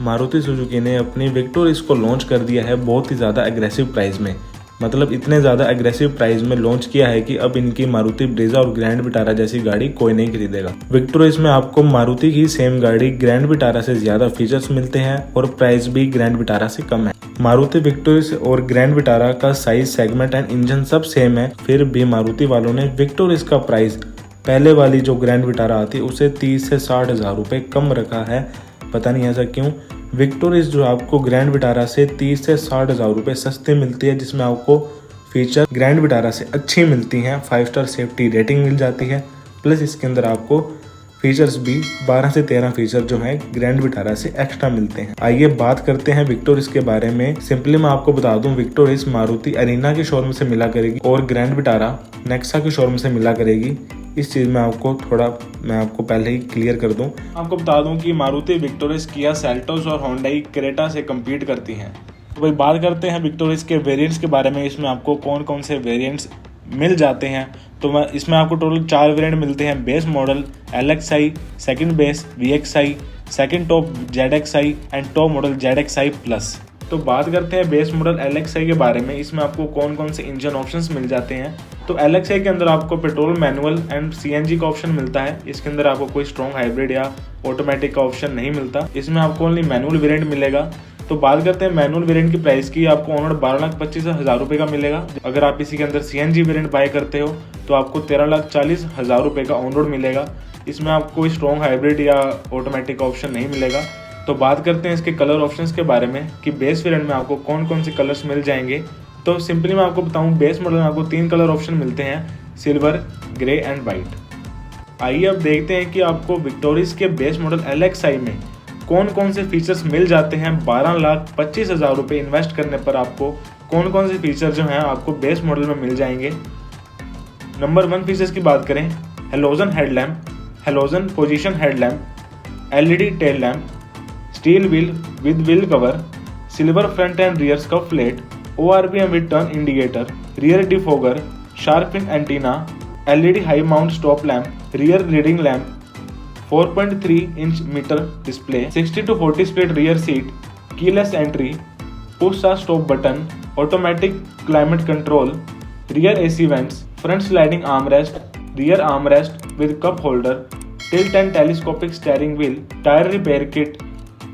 Maruti Suzuki ने अपनी Victoris को लॉन्च कर दिया है बहुत ही ज़्यादा एग्रेसिव प्राइस में। मतलब इतने ज़्यादा एग्रेसिव प्राइस में लॉन्च किया है कि अब इनकी मारुति ब्रेजा और ग्रैंड विटारा जैसी गाड़ी कोई नहीं खरीदेगा। विक्टोरिस में आपको मारुति की सेम गाड़ी ग्रैंड विटारा से ज़्यादा फीचर्स मिलते हैं और प्राइस भी ग्रैंड विटारा से कम है। मारुति विक्टोरिस और ग्रैंड विटारा का साइज, सेगमेंट एंड इंजन सब सेम है, फिर भी मारुति वालों ने विक्टोरिस का प्राइस पहले वाली जो ग्रैंड विटारा आती है उसे 30 से 60 हज़ार रुपये कम रखा है। पता नहीं ऐसा क्यों। विक्टोरिस जो आपको ग्रैंड विटारा से 30 से 60 हज़ार रुपये सस्ती मिलती है, जिसमें आपको फीचर ग्रैंड विटारा से अच्छी मिलती हैं। 5 स्टार सेफ्टी रेटिंग मिल जाती है, प्लस इसके अंदर आपको फीचर्स भी 12 से 13 फीचर जो है ग्रैंड विटारा से एक्स्ट्रा मिलते हैं। आइए बात करते हैं विक्टोरिस के बारे में। सिंपली मैं आपको बता दूं, विक्टोरिस मारुति अरीना के शोरूम से मिला करेगी और ग्रैंड विटारा नेक्सा के शोरूम से मिला करेगी। इस चीज़ में मैं आपको पहले ही क्लियर कर दूं। आपको बता दूं कि मारुति विक्टोरिस किया सेल्टोस और होंडई क्रेटा से कम्पीट करती हैं। तो भाई बात करते हैं विक्टोरिस के वेरिएंट्स के बारे में। इसमें आपको कौन कौन से वेरिएंट्स मिल जाते हैं, तो इसमें आपको टोटल 4 वेरिएंट मिलते हैं। Base model LXi, second base VXi, second top ZXi and top model ZXi plus. तो बात करते हैं बेस मॉडल LXi के बारे में। इसमें आपको कौन कौन से इंजन ऑप्शंस मिल जाते हैं। तो LXi के अंदर आपको पेट्रोल, मैनुअल एंड CNG का ऑप्शन मिलता है। इसके अंदर आपको कोई स्ट्रॉन्ग हाइब्रिड या ऑटोमेटिक का ऑप्शन नहीं मिलता। इसमें आपको ओनली मैनुअल वेरिएंट मिलेगा। तो बात करते हैं मैनुअल वेरिएंट की प्राइस की। आपको ऑनरोड 12,25,000 रुपये का मिलेगा। अगर आप इसी के अंदर CNG वेरिएंट बाय करते हो तो आपको 13,40,000 रुपये का ऑनरोड मिलेगा। इसमें आपको कोई स्ट्रॉन्ग हाइब्रिड या ऑटोमेटिक का ऑप्शन नहीं मिलेगा। तो बात करते हैं इसके कलर ऑप्शंस के बारे में कि बेस वेरिएंट में आपको कौन कौन से कलर्स मिल जाएंगे। तो सिंपली मैं आपको बताऊं, बेस मॉडल में आपको 3 कलर ऑप्शन मिलते हैं, सिल्वर, ग्रे एंड वाइट। आइए अब देखते हैं कि आपको विक्टोरिस के बेस मॉडल LXi में कौन कौन से फीचर्स मिल जाते हैं। 12,25,000 रुपये इन्वेस्ट करने पर आपको कौन कौन से फीचर जो हैं आपको बेस मॉडल में मिल जाएंगे। नंबर 1 फीचर्स की बात करें, halogen headlamp, halogen position headlamp, LED tail lamp, steel wheel with wheel cover, silver front and rear scuff plate, ORVM with turn indicator, rear defogger, sharp in antenna, LED high mount stop lamp, rear reading lamp, 4.3 inch meter display, 60 to 40 split rear seat, keyless entry, push stop button, automatic climate control, rear AC vents, front sliding armrest, rear armrest with cup holder, tilt and telescopic steering wheel, tyre repair kit,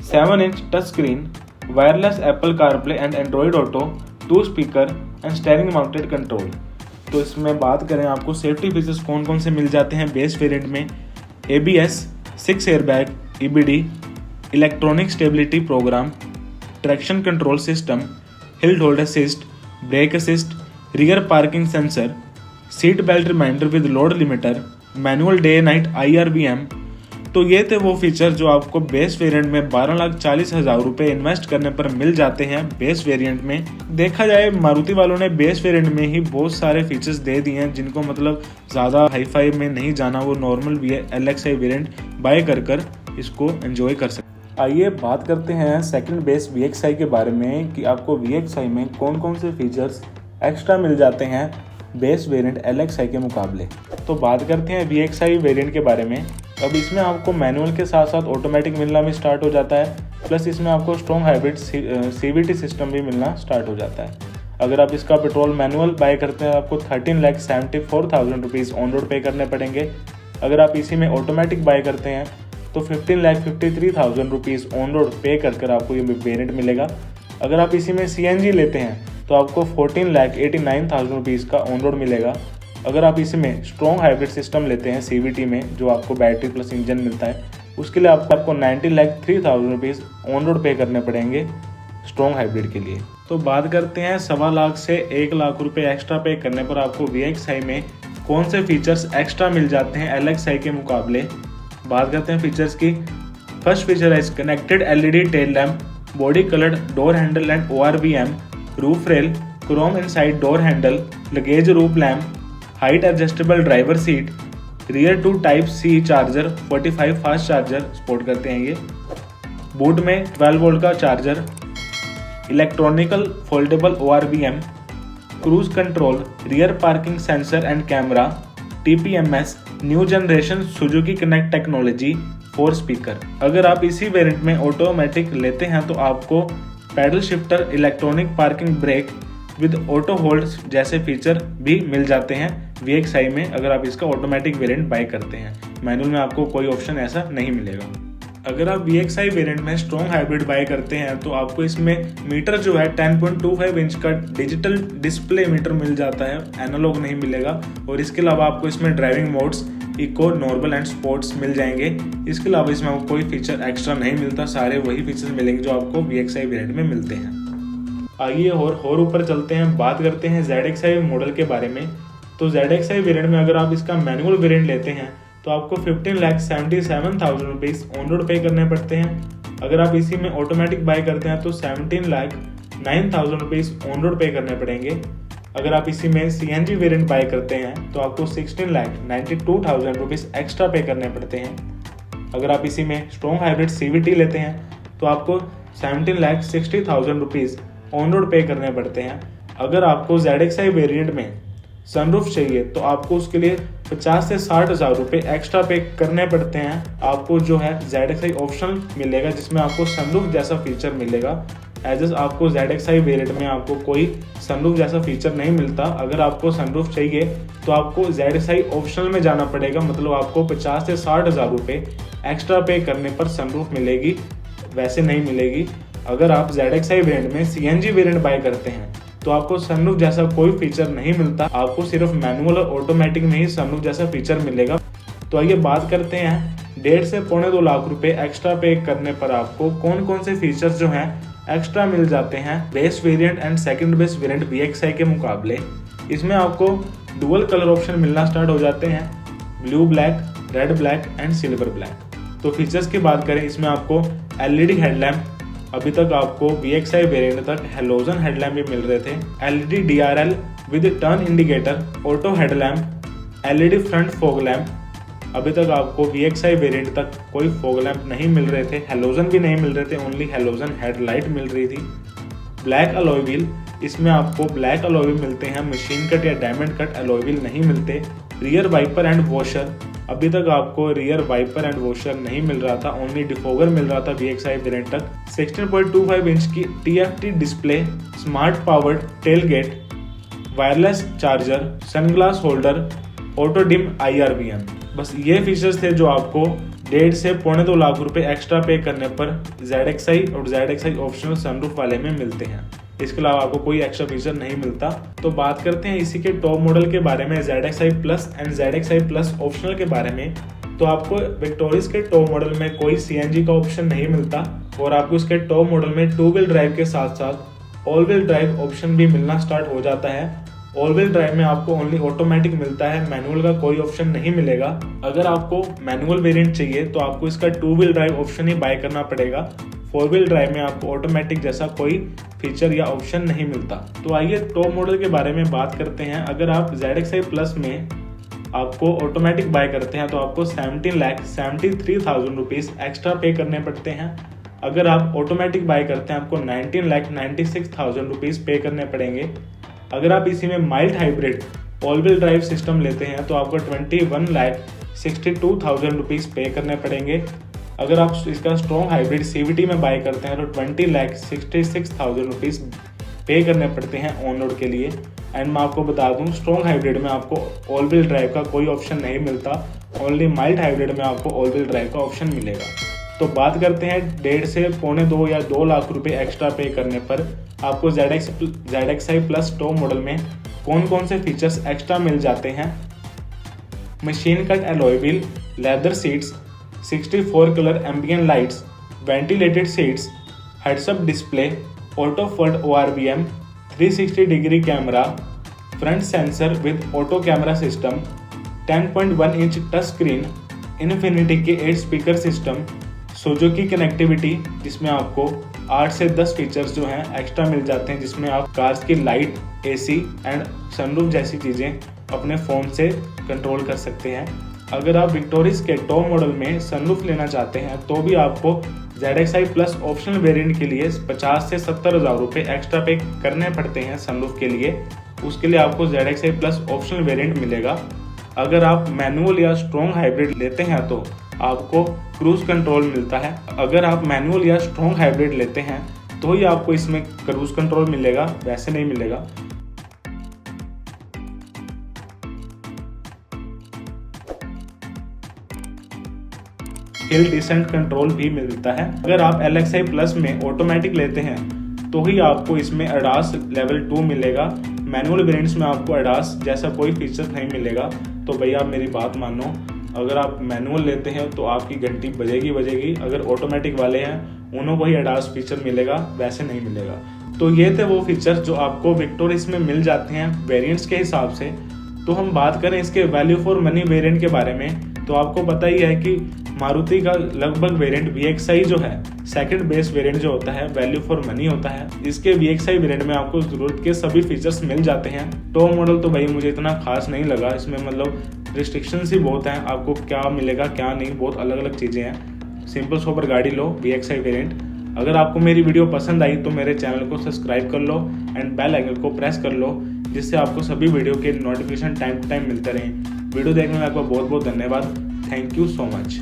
7 inch touch screen, wireless Apple CarPlay and Android auto, 2 speaker and steering mounted control. तो इसमें बात करें आपको safety features कौन कौन से मिल जाते हैं बेस वेरिएंट में। ABS, 6 airbag, EBD, electronic stability program, traction control system, hill hold assist, brake assist, rear parking sensor, seat belt reminder with load limiter, manual day night IRBM। तो ये थे वो फीचर जो आपको बेस वेरिएंट में 12,40,000 रुपये invest करने पर मिल जाते हैं बेस वेरिएंट में। देखा जाए मारुति वालों ने बेस वेरिएंट में ही बहुत सारे फीचर्स दे दिए हैं, जिनको मतलब ज़्यादा हाई फाई में नहीं जाना, वो नॉर्मल LXi वेरिएंट बाय कर इसको एंजॉय कर सकते। आइए बात करते हैं सेकंड बेस VXi के बारे में कि आपको VXi में कौन कौन से फीचर्स एक्स्ट्रा मिल जाते हैं बेस वेरिएंट LXi के मुकाबले। तो बात करते हैं VXi वेरिएंट के बारे में। अब इसमें आपको मैनुअल के साथ साथ ऑटोमेटिक मिलना भी स्टार्ट हो जाता है, प्लस इसमें आपको स्ट्रॉन्ग हाइब्रिड CVT सिस्टम भी मिलना स्टार्ट हो जाता है। अगर आप इसका पेट्रोल मैनुअल बाय करते हैं आपको 13,74,000 रुपीज़ ऑन रोड पे करने पड़ेंगे। अगर आप इसी में ऑटोमेटिक बाय करते हैं तो 15,53,000 रुपीज़ ऑन रोड पे कर आपको ये वेरिएंट मिलेगा। अगर आप इसी में CNG लेते हैं तो आपको 14,89,000 रुपीज़ का ऑन रोड मिलेगा। अगर आप इसमें स्ट्रॉन्ग हाइब्रिड सिस्टम लेते हैं CVT में, जो आपको बैटरी प्लस इंजन मिलता है, उसके लिए आपको 90,03,000 रुपीज़ ऑन रोड पे करने पड़ेंगे स्ट्रॉन्ग हाइब्रिड के लिए। तो बात करते हैं 1.25 लाख से 1 लाख रुपए एक्स्ट्रा पे करने पर आपको VXi में कौन से फीचर्स एक्स्ट्रा मिल जाते हैं LXi के मुकाबले। बात करते हैं फीचर्स की। फर्स्ट फीचर है connected LED tail lamp, body coloured door handle and ORVM, roof rail, chrome inside door handle, luggage roof lamp, height adjustable driver seat, rear two type C charger, 45 fast charger support करते हैं ये, boot में 12 volt का charger, electronical foldable ORVM, cruise control, rear parking sensor and camera, TPMS, new generation Suzuki connect technology, 4 speaker. अगर आप इसी variant में automatic लेते हैं तो आपको pedal shifter, electronic parking brake with auto hold जैसे फीचर भी मिल जाते हैं VXi में, अगर आप इसका ऑटोमेटिक वेरिएंट बाय करते हैं। मैनुअल में आपको कोई ऑप्शन ऐसा नहीं मिलेगा। अगर आप VXi वेरिएंट में स्ट्रॉन्ग हाइब्रिड बाय करते हैं तो आपको इसमें मीटर जो है 10.25 इंच का डिजिटल डिस्प्ले मीटर मिल जाता है, एनालॉग नहीं मिलेगा। और इसके अलावा आपको इसमें driving modes eco, normal and sports मिल जाएंगे। इसके अलावा इसमें आपको कोई फीचर एक्स्ट्रा नहीं मिलता, सारे वही फीचर्स मिलेंगे जो आपको VXi वेरिएंट में मिलते हैं। आइए और ऊपर चलते हैं, बात करते हैं ZXi मॉडल के बारे में। तो ZXi वेरिएंट में अगर आप इसका मैनुअल वेरिएंट लेते हैं तो आपको 15,77,000 रुपीज़ ऑन रोड पे करने पड़ते हैं। अगर आप इसी में ऑटोमेटिक बाय करते हैं तो 17,09,000 रुपीज़ ऑन रोड पे करने पड़ेंगे। अगर आप इसी में CNG वेरिएंट बाय करते हैं तो आपको 16,92,000 रुपीज़ एक्स्ट्रा पे करने पड़ते हैं। अगर आप इसी में स्ट्रॉन्ग हाइब्रिड CVT लेते हैं तो आपको 17,60,000 रुपीज़ ऑन रोड पे करने पड़ते हैं। अगर आपको ZXi वेरिएंट में सनरूफ चाहिए तो आपको उसके लिए 50 से 60,000 रुपये एक्स्ट्रा पे करने पड़ते हैं। आपको जो है ZXi ऑप्शन मिलेगा जिसमें आपको सनरूफ जैसा फीचर मिलेगा। एज आपको ZXi वेरिएंट में आपको कोई सनरूफ जैसा फीचर नहीं मिलता। अगर आपको सनरूफ चाहिए तो आपको ZXi ऑप्शनल में जाना पड़ेगा, मतलब आपको 50 से 60,000 रुपये एक्स्ट्रा पे करने पर सनरूफ मिलेगी, वैसे नहीं मिलेगी। अगर आप ZXi वेरिएंट में CNG वेरिएंट बाय करते हैं तो आपको सनरूफ जैसा कोई फीचर नहीं मिलता, आपको सिर्फ मैनुअल और ऑटोमेटिक में ही सनरूफ जैसा फीचर मिलेगा। तो आइए बात करते हैं 1.5 से 2.25 लाख रुपए एक्स्ट्रा पे करने पर आपको कौन कौन से फीचर्स जो हैं एक्स्ट्रा मिल जाते हैं base variant and second base variant VXi के मुकाबले। इसमें आपको डुअल कलर ऑप्शन मिलना स्टार्ट हो जाते हैं, blue black, red black and silver black. तो फीचर्स की बात करें, इसमें आपको LED हेडलैम्प, अभी तक आपको VXi वेरिएंट तक हेलोजन हेडलैम्प भी मिल रहे थे, LED DRL with turn indicator, auto headlamp, LED front fog lamp. अभी तक आपको VXi वेरिएंट तक कोई फॉग लैम्प नहीं मिल रहे थे, हेलोजन भी नहीं मिल रहे थे, ओनली हेलोजन हेडलाइट मिल रही थी। ब्लैक अलॉय व्हील, इसमें आपको ब्लैक अलॉय व्हील मिलते हैं, मशीन कट या डायमंड कट अलॉय व्हील नहीं मिलते। रियर वाइपर एंड वॉशर, अभी तक आपको रियर वाइपर एंड वॉशर नहीं मिल रहा था, ओनली डिफोगर मिल रहा था VXi वेरिएंट तक। 16.25 इंच की TFT display, smart powered tailgate, wireless charger, sunglass holder, auto dim IRVM। बस ये फीचर्स थे जो आपको 1.5 से 2.25 लाख रुपए एक्स्ट्रा पे करने पर ZXi और ZXi ऑप्शनल सनरूफ वाले में मिलते हैं। इसके अलावा आपको कोई एक्स्ट्रा फीचर नहीं मिलता। तो बात करते हैं इसी के टॉप मॉडल के बारे में, ZXi plus and ZXi plus optional के बारे में। तो आपको विक्टोरिस के टॉप मॉडल में कोई CNG का ऑप्शन नहीं मिलता और आपको इसके टॉप मॉडल में 2 व्हील ड्राइव के साथ साथ ऑल व्हील ड्राइव ऑप्शन भी मिलना स्टार्ट हो जाता है। ऑल व्हील ड्राइव में आपको ओनली ऑटोमेटिक मिलता है, मैनुअल का कोई ऑप्शन नहीं मिलेगा। अगर आपको मैनुअल वेरिएंट चाहिए तो आपको इसका 2 व्हील ड्राइव ऑप्शन ही बाय करना पड़ेगा। 4 व्हील ड्राइव में आपको ऑटोमेटिक जैसा कोई फीचर या ऑप्शन नहीं मिलता। तो आइए टॉप मॉडल के बारे में बात करते हैं। अगर आप ZXi प्लस में आपको ऑटोमेटिक बाय करते हैं तो आपको 17,73,000 रुपीज़ एक्स्ट्रा पे करने पड़ते हैं। अगर आप ऑटोमेटिक बाय करते हैं आपको 19,96,000 रुपीज़ पे करने पड़ेंगे। अगर आप इसी में mild hybrid all wheel drive system लेते हैं तो आपको 21,62,000 रुपीज़ पे करने पड़ेंगे। अगर आप इसका स्ट्रॉन्ग हाइब्रिड CVT में बाय करते हैं तो 20,66,000 रुपीज़ पे करने पड़ते हैं ऑन रोड के लिए। एंड मैं आपको बता दूं, स्ट्रॉन्ग हाइब्रिड में आपको ऑल व्हील ड्राइव का कोई ऑप्शन नहीं मिलता, ओनली माइल्ड हाइब्रिड में आपको ऑल व्हील ड्राइव का ऑप्शन मिलेगा। तो बात करते हैं 1.5 से 2.25 या 2 लाख रुपए एक्स्ट्रा पे करने पर आपको ZXi प्लस टॉप मॉडल में कौन कौन से फीचर्स एक्स्ट्रा मिल जाते हैं। Machine cut alloy wheel, leather seats, 64 colour ambient lights, ventilated seats, heads up display, auto fold ORVM, 360 degree camera, front sensor with auto camera system, 10.1 inch touch screen, infinity के 8 speaker system, Suzuki connectivity, जिसमें आपको 8 से 10 features जो हैं extra मिल जाते हैं, जिसमें आप कार्स की लाइट, AC एंड सनरूफ जैसी चीज़ें अपने फ़ोन से कंट्रोल कर सकते हैं। अगर आप विक्टोरिस के टॉप मॉडल में सनरूफ लेना चाहते हैं तो भी आपको ZXi प्लस ऑप्शनल वेरिएंट के लिए 50 से 70,000 रुपये एक्स्ट्रा पे करने पड़ते हैं सनरूफ के लिए। उसके लिए आपको ZXi प्लस ऑप्शनल वेरिएंट मिलेगा। अगर आप मैनुअल या स्ट्रॉन्ग हाइब्रिड लेते हैं तो आपको क्रूज कंट्रोल मिलता है। अगर आप मैनुअल या स्ट्रॉन्ग हाइब्रिड लेते हैं तो ही आपको इसमें क्रूज कंट्रोल मिलेगा, वैसे नहीं मिलेगा। हिल डिसेंट कंट्रोल भी मिलता है। अगर आप LXi प्लस में ऑटोमेटिक लेते हैं तो ही आपको इसमें ADAS लेवल 2 मिलेगा। मैनुअल वेरिएंट्स में आपको ADAS जैसा कोई फीचर नहीं मिलेगा। तो भैया आप मेरी बात मानो, अगर आप मैनुअल लेते हैं तो आपकी घंटी बजेगी। अगर ऑटोमेटिक वाले हैं उन्हों को ही ADAS फीचर मिलेगा, वैसे नहीं मिलेगा। तो ये थे वो फीचर जो आपको विक्टोरिस में मिल जाते हैं वेरिएंट्स के हिसाब से। तो हम बात करें इसके वैल्यू फॉर मनी वेरिएंट के बारे में, तो आपको पता ही है कि मारुति का लगभग वेरिएंट VXi जो है सेकंड बेस वेरिएंट जो होता है वैल्यू फॉर मनी होता है। इसके VXi वेरिएंट में आपको जरूरत के सभी फीचर्स मिल जाते हैं। टॉप मॉडल तो भाई मुझे इतना खास नहीं लगा, इसमें मतलब रिस्ट्रिक्शंस ही बहुत हैं, आपको क्या मिलेगा क्या नहीं, बहुत अलग अलग चीज़ें हैं। सिंपल सोबर गाड़ी लो VXi वेरिएंट। अगर आपको मेरी वीडियो पसंद आई तो मेरे चैनल को सब्सक्राइब कर लो एंड बेल आइकन को प्रेस कर लो, जिससे आपको सभी वीडियो के नोटिफिकेशन टाइम टू टाइम मिलते रहें। वीडियो देखने में आपका बहुत बहुत धन्यवाद। Thank you so much.